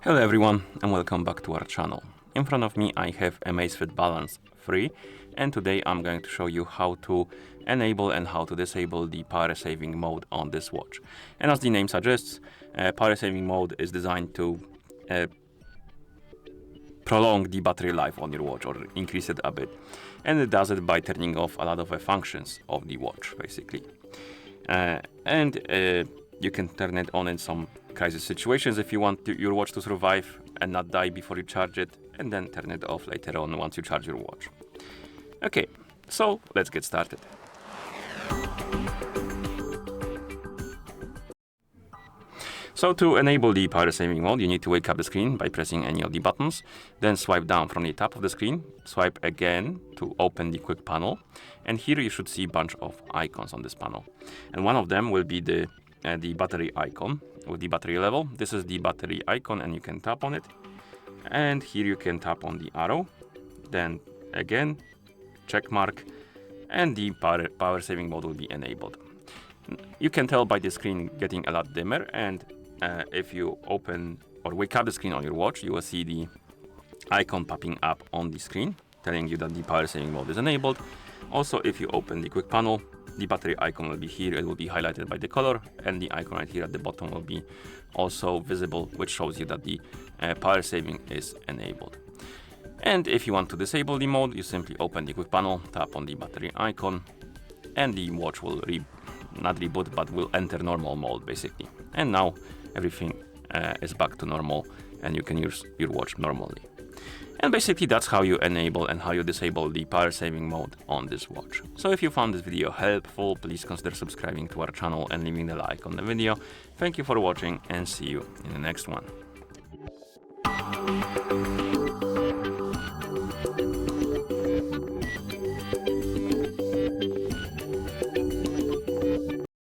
Hello everyone and welcome back to our channel. In front of me I have AMAZFIT Balance 3 and today I'm going to show you how to enable and how to disable the power saving mode on this watch. And as the name suggests, power saving mode is designed to prolong the battery life on your watch or increase it a bit. And it does it by turning off a lot of the functions of the watch basically. You can turn it on in some crisis situations if you want your watch to survive and not die before you charge it, and then turn it off later on once you charge your watch. Okay, so let's get started. So to enable the power saving mode, you need to wake up the screen by pressing any of the buttons, then swipe down from the top of the screen, swipe again to open the quick panel, and here you should see a bunch of icons on this panel. And one of them will be the battery icon with the battery level. This is the battery icon and you can tap on it. And here you can tap on the arrow, then again, check mark, and the power saving mode will be enabled. You can tell by the screen getting a lot dimmer, and if you open or wake up the screen on your watch, you will see the icon popping up on the screen, telling you that the power saving mode is enabled. Also, if you open the quick panel, the battery icon will be here, it will be highlighted by the color, and the icon right here at the bottom will be also visible, which shows you that the power saving is enabled. And if you want to disable the mode, you simply open the quick panel, tap on the battery icon, and the watch will not reboot, but will enter normal mode basically. And now everything is back to normal and you can use your watch normally. And basically that's how you enable and how you disable the power saving mode on this watch. So if you found this video helpful, please consider subscribing to our channel and leaving a like on the video. Thank you for watching and see you in the next one.